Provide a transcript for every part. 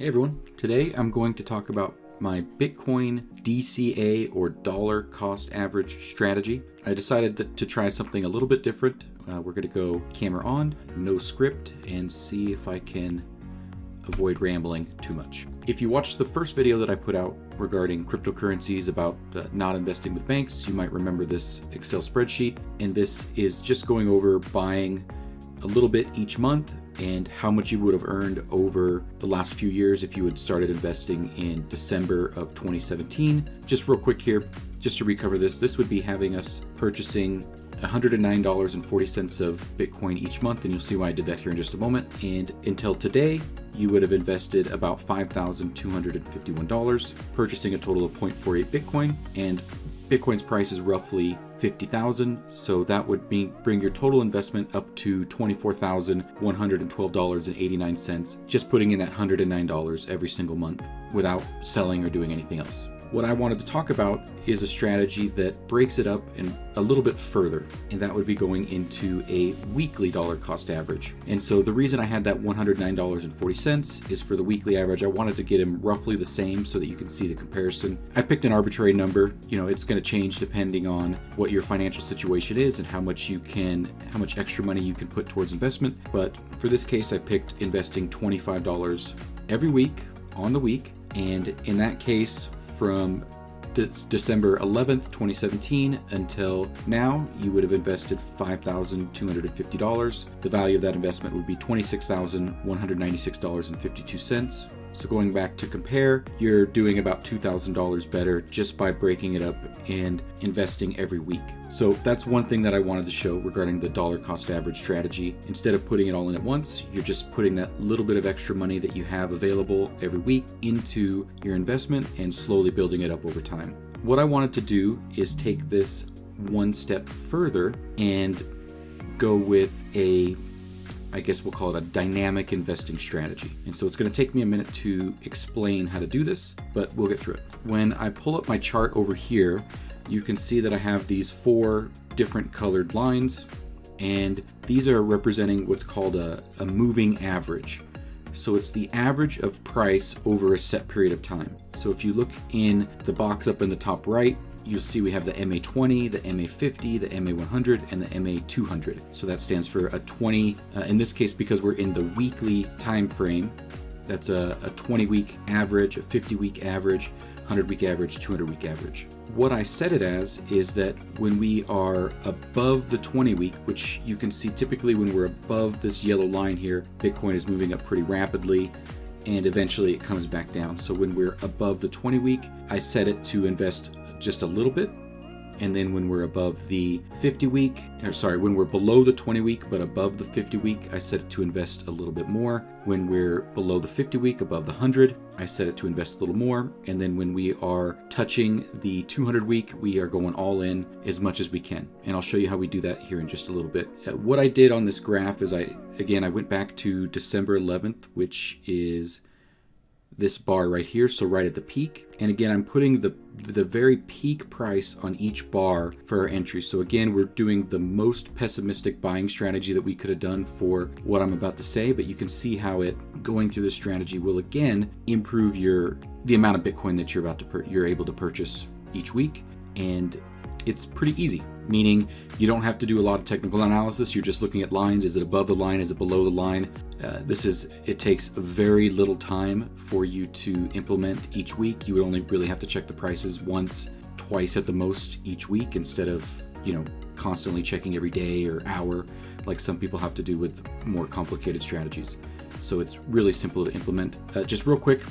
Hey everyone, today I'm going to talk about my Bitcoin DCA or dollar cost average strategy. I decided to try something a little bit different. We're going to go camera on, no script, and see if I can avoid rambling too much. If you watched the first video that I put out regarding cryptocurrencies about not investing with banks, you might remember this Excel spreadsheet, and this is just going over buying a little bit each month and how much you would have earned over the last few years if you had started investing in December of 2017. Just real quick here, just to recover this would be having us purchasing $109.40 of Bitcoin each month, and you'll see why I did that here in just a moment. And until today, you would have invested about $5,251, purchasing a total of 0.48 Bitcoin, and Bitcoin's price is roughly 50,000, so that would bring your total investment up to $24,112.89, just putting in that $109 every single month without selling or doing anything else. What I wanted to talk about is a strategy that breaks it up and a little bit further, and that would be going into a weekly dollar cost average. And so the reason I had that $109.40 is for the weekly average. I wanted to get them roughly the same so that you can see the comparison. I picked an arbitrary number. It's going to change depending on what your financial situation is and how much extra money you can put towards investment. But for this case, I picked investing $25 every week on the week. And in that case, from December 11th, 2017 until now, you would have invested $5,250. The value of that investment would be $26,196.52. So going back to compare, you're doing about $2,000 better just by breaking it up and investing every week. So that's one thing that I wanted to show regarding the dollar cost average strategy. Instead of putting it all in at once, you're just putting that little bit of extra money that you have available every week into your investment and slowly building it up over time. What I wanted to do is take this one step further and go with I guess we'll call it a dynamic investing strategy. And so it's going to take me a minute to explain how to do this, but we'll get through it. When I pull up my chart over here, you can see that I have these 4 different colored lines, and these are representing what's called a moving average. So it's the average of price over a set period of time. So if you look in the box up in the top right, you'll see we have the MA20, the MA50, the MA100, and the MA200. So that stands for a 20, in this case, because we're in the weekly time frame, that's a 20-week average, a 50-week average, 100-week average, 200-week average. What I set it as is that when we are above the 20-week, which you can see typically when we're above this yellow line here, Bitcoin is moving up pretty rapidly, and eventually it comes back down. So when we're above the 20-week, I set it to invest just a little bit. And then when we're above the 50-week, when we're below the 20-week but above the 50-week, I set it to invest a little bit more. When we're below the 50-week, above the 100, I set it to invest a little more. And then when we are touching the 200-week, we are going all in as much as we can. And I'll show you how we do that here in just a little bit. What I did on this graph is I went back to December 11th, which is this bar right here, so right at the peak. And again, I'm putting the very peak price on each bar for our entry. So again, we're doing the most pessimistic buying strategy that we could have done for what I'm about to say, but you can see how going through this strategy will again improve the amount of Bitcoin that you're able to purchase each week. And it's pretty easy, meaning you don't have to do a lot of technical analysis. You're just looking at lines. Is it above the line? Is it below the line? It takes very little time for you to implement each week. You would only really have to check the prices once, twice at the most each week, instead of, constantly checking every day or hour like some people have to do with more complicated strategies. So it's really simple to implement. Just real quick,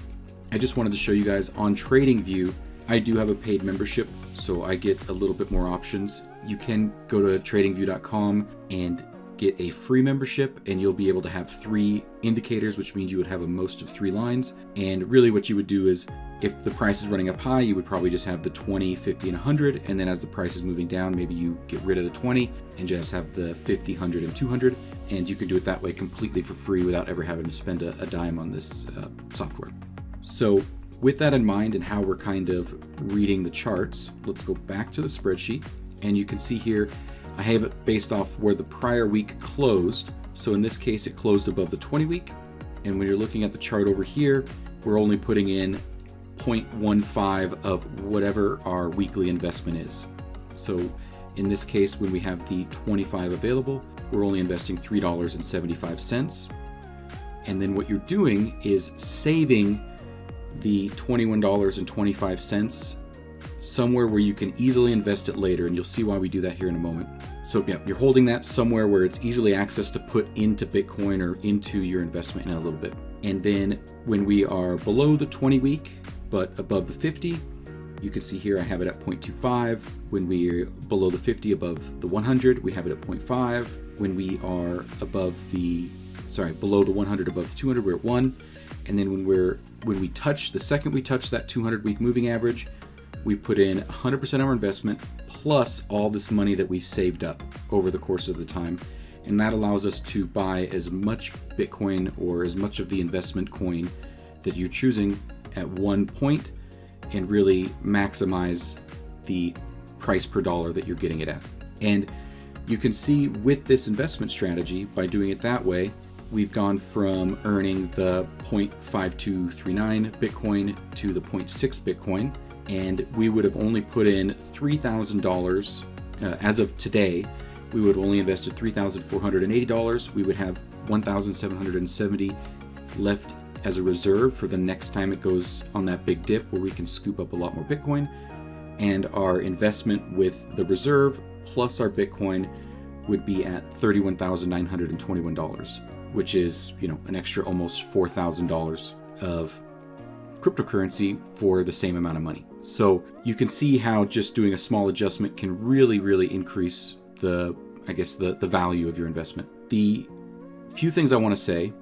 I just wanted to show you guys on TradingView, I do have a paid membership, so I get a little bit more options. You can go to tradingview.com and get a free membership, and you'll be able to have 3 indicators, which means you would have a most of 3 lines. And really what you would do is, if the price is running up high, you would probably just have the 20, 50, and 100. And then as the price is moving down, maybe you get rid of the 20 and just have the 50, 100, and 200. And you can do it that way completely for free without ever having to spend a dime on this software. So with that in mind and how we're kind of reading the charts, let's go back to the spreadsheet. And you can see here, I have it based off where the prior week closed. So in this case, it closed above the 20 week. And when you're looking at the chart over here, we're only putting in 0.15 of whatever our weekly investment is. So in this case, when we have the 25 available, we're only investing $3.75. And then what you're doing is saving the $21.25 somewhere where you can easily invest it later, and you'll see why we do that here in a moment. So yeah, you're holding that somewhere where it's easily accessed to put into Bitcoin or into your investment in a little bit. And then when we are below the 20 week, but above the 50, you can see here I have it at 0.25. When we're below the 50, above the 100, we have it at 0.5. When we are below the 100, above the 200, we're at 1. And then when we touch that 200 week moving average, we put in 100% of our investment plus all this money that we saved up over the course of the time. And that allows us to buy as much Bitcoin or as much of the investment coin that you're choosing at one point and really maximize the price per dollar that you're getting it at. And you can see with this investment strategy, by doing it that way, we've gone from earning the 0.5239 Bitcoin to the 0.6 Bitcoin, and we would have only put in $3,000 as of today. We would have only invested $3,480. We would have $1,770 left as a reserve for the next time it goes on that big dip where we can scoop up a lot more Bitcoin. And our investment with the reserve plus our Bitcoin would be at $31,921, which is, an extra almost $4,000 of cryptocurrency for the same amount of money. So you can see how just doing a small adjustment can really, really increase the value of your investment. The few things I want to say,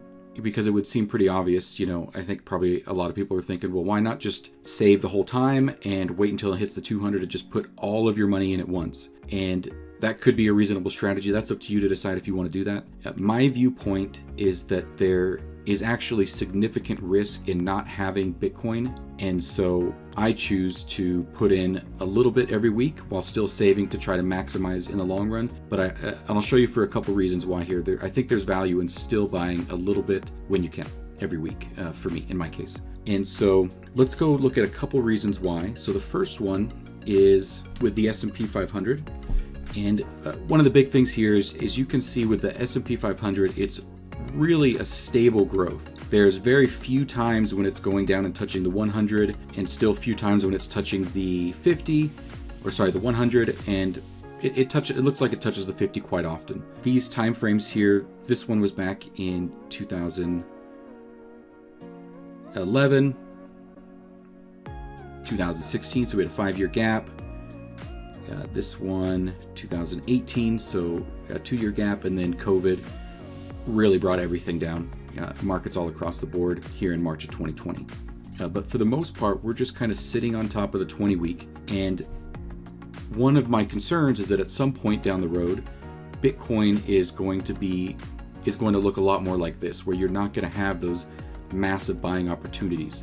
because it would seem pretty obvious, I think probably a lot of people are thinking, well, why not just save the whole time and wait until it hits the 200 to just put all of your money in at once? And that could be a reasonable strategy. That's up to you to decide if you want to do that. My viewpoint is that there is actually significant risk in not having Bitcoin. And so I choose to put in a little bit every week while still saving to try to maximize in the long run. But I'll show you for a couple reasons why here. I think there's value in still buying a little bit when you can every week, for me, in my case. And so let's go look at a couple reasons why. So the first one is with the S&P 500. And one of the big things here is you can see with the S&P 500, it's really a stable growth. There's very few times when it's going down and touching the 100, and still few times when it's touching the 50, the 100, and it looks like it touches the 50 quite often. These time frames here, this one was back in 2011, 2016, so we had a 5-year gap. This one, 2018, so a 2-year gap, and then COVID really brought everything down. Markets all across the board here in March of 2020. But for the most part, we're just kind of sitting on top of the 20 week. And one of my concerns is that at some point down the road, Bitcoin is going to look a lot more like this, where you're not going to have those massive buying opportunities.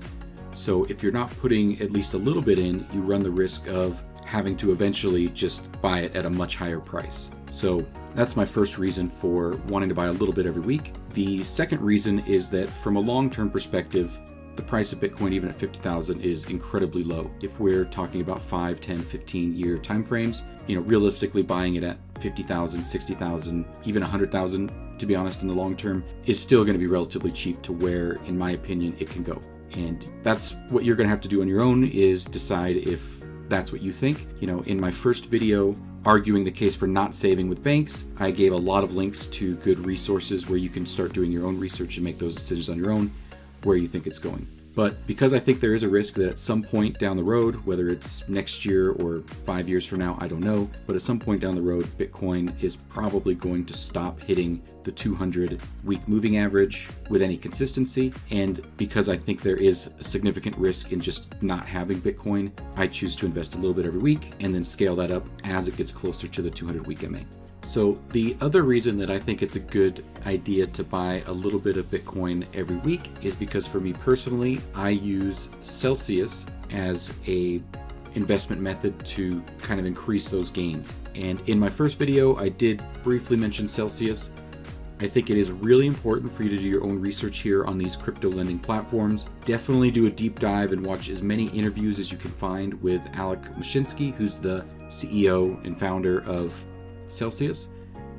So if you're not putting at least a little bit in, you run the risk of having to eventually just buy it at a much higher price. So that's my first reason for wanting to buy a little bit every week. The second reason is that from a long-term perspective, the price of Bitcoin, even at 50,000, is incredibly low. If we're talking about 5, 10, 15-year timeframes, realistically buying it at 50,000, 60,000, even 100,000, to be honest, in the long term, is still going to be relatively cheap to where, in my opinion, it can go. And that's what you're going to have to do on your own, is decide if that's what you think. In my first video arguing the case for not saving with banks, I gave a lot of links to good resources where you can start doing your own research and make those decisions on your own where you think it's going. But because I think there is a risk that at some point down the road, whether it's next year or 5 years from now, I don't know, but at some point down the road, Bitcoin is probably going to stop hitting the 200-week moving average with any consistency. And because I think there is a significant risk in just not having Bitcoin, I choose to invest a little bit every week and then scale that up as it gets closer to the 200-week MA. So the other reason that I think it's a good idea to buy a little bit of Bitcoin every week is because for me personally, I use Celsius as a investment method to kind of increase those gains. And in my first video, I did briefly mention Celsius, I think it is really important for you to do your own research here on these crypto lending platforms. Definitely do a deep dive and watch as many interviews as you can find with Alec Mashinsky, who's the CEO and founder of Celsius.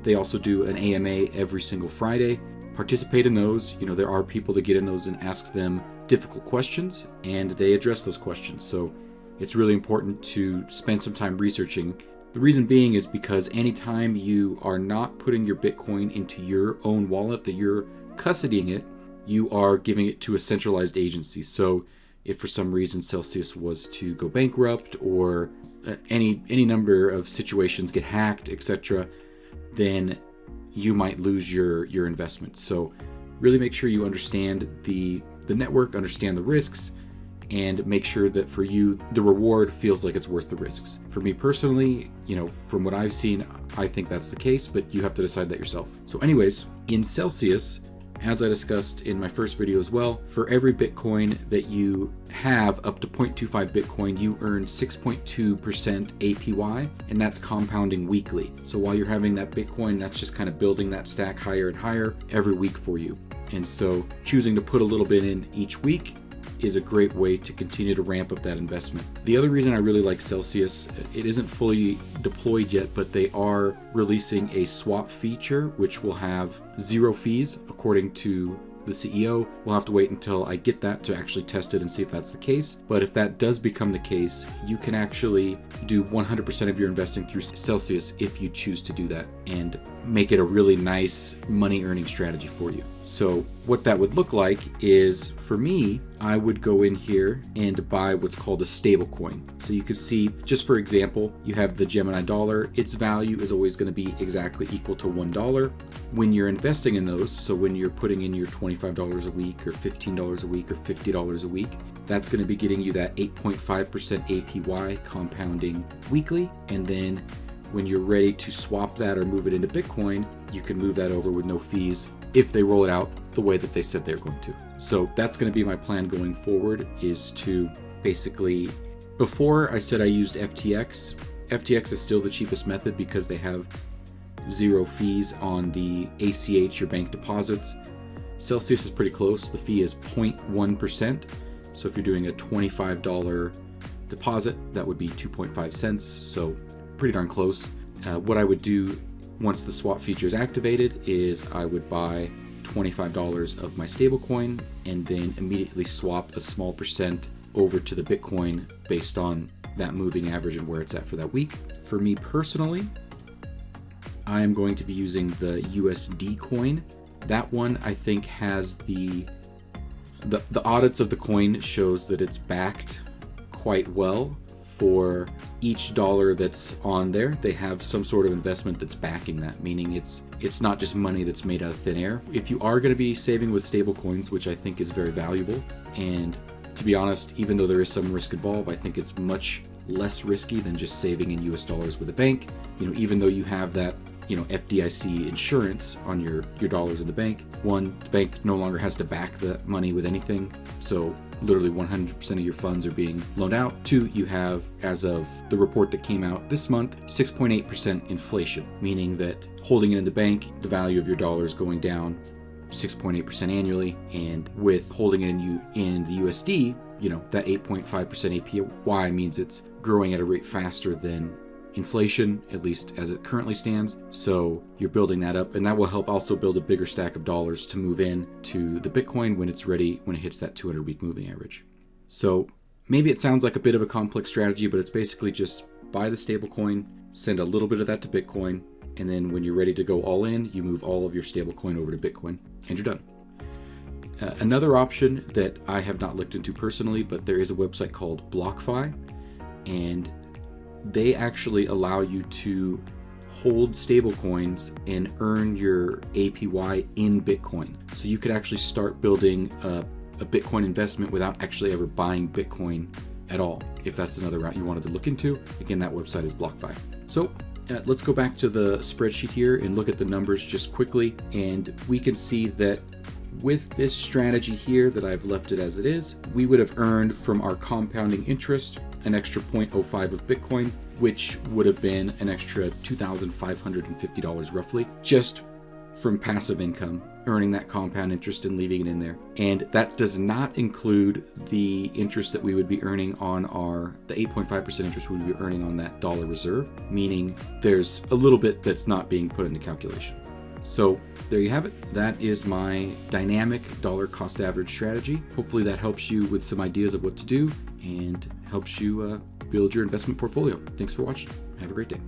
They also do an AMA every single Friday. Participate in those. There are people that get in those and ask them difficult questions, and they address those questions. So it's really important to spend some time researching. The reason being is because anytime you are not putting your Bitcoin into your own wallet, that you're custodying it, you are giving it to a centralized agency. So if for some reason Celsius was to go bankrupt, or any number of situations get hacked, etc., then you might lose your investment. So really make sure you understand the network, understand the risks, and make sure that for you, the reward feels like it's worth the risks. For me personally, from what I've seen, I think that's the case, but you have to decide that yourself. So anyways, in Celsius, as I discussed in my first video as well, for every Bitcoin that you have up to 0.25 Bitcoin, you earn 6.2% APY, and that's compounding weekly. So while you're having that Bitcoin, that's just kind of building that stack higher and higher every week for you. And so choosing to put a little bit in each week is a great way to continue to ramp up that investment. The other reason I really like Celsius, it isn't fully deployed yet, but they are releasing a swap feature which will have 0 fees according to the CEO. We'll have to wait until I get that to actually test it and see if that's the case. But if that does become the case, you can actually do 100% of your investing through Celsius if you choose to do that, and make it a really nice money earning strategy for you. So what that would look like is, for me, I would go in here and buy what's called a stable coin. So you could see, just for example, you have the Gemini dollar. Its value is always going to be exactly equal to $1. When you're investing in those, so when you're putting in your $25 a week or $15 a week or $50 a week, that's going to be getting you that 8.5% APY compounding weekly. And then when you're ready to swap that or move it into Bitcoin, you can move that over with no fees if they roll it out the way that they said they're going to. So that's going to be my plan going forward, is to basically, before I said I used FTX. FTX is still the cheapest method because they have 0 fees on the ACH, your bank deposits. Celsius is pretty close. The fee is 0.1%. So if you're doing a $25 deposit, that would be 2.5 cents. So pretty darn close. What I would do once the swap feature is activated is I would buy $25 of my stablecoin and then immediately swap a small percent over to the Bitcoin based on that moving average and where it's at for that week. For me personally, I am going to be using the USD coin. That one I think has the audits of the coin shows that it's backed quite well. For each dollar that's on there, they have some sort of investment that's backing that, meaning it's not just money that's made out of thin air. If you are going to be saving with stable coins, which I think is very valuable, and to be honest, even though there is some risk involved, I think it's much less risky than just saving in US dollars with a bank. Even though you have that FDIC insurance on your dollars in the bank, one, the bank no longer has to back the money with anything, so literally 100% of your funds are being loaned out. 2, you have, as of the report that came out this month, 6.8% inflation, meaning that holding it in the bank, the value of your dollars going down 6.8% annually, and with holding it in the USD, that 8.5% APY means it's growing at a rate faster than inflation, at least as it currently stands. So you're building that up, and that will help also build a bigger stack of dollars to move in to the Bitcoin when it's ready, when it hits that 200-week moving average. So maybe it sounds like a bit of a complex strategy, but it's basically just buy the stablecoin, send a little bit of that to Bitcoin, and then when you're ready to go all in, you move all of your stablecoin over to Bitcoin, and you're done. Another option that I have not looked into personally, but there is a website called BlockFi, and they actually allow you to hold stablecoins and earn your APY in Bitcoin. So you could actually start building a Bitcoin investment without actually ever buying Bitcoin at all, if that's another route you wanted to look into. Again, that website is BlockFi. So let's go back to the spreadsheet here and look at the numbers just quickly. And we can see that with this strategy here that I've left it as it is, we would have earned from our compounding interest an extra 0.05 of Bitcoin, which would have been an extra $2,550 roughly, just from passive income, earning that compound interest and leaving it in there. And that does not include the interest that we would be earning on the 8.5% interest we would be earning on that dollar reserve, meaning there's a little bit that's not being put into calculation. So there you have it. That is my dynamic dollar cost average strategy. Hopefully that helps you with some ideas of what to do and helps you build your investment portfolio. Thanks for watching. Have a great day.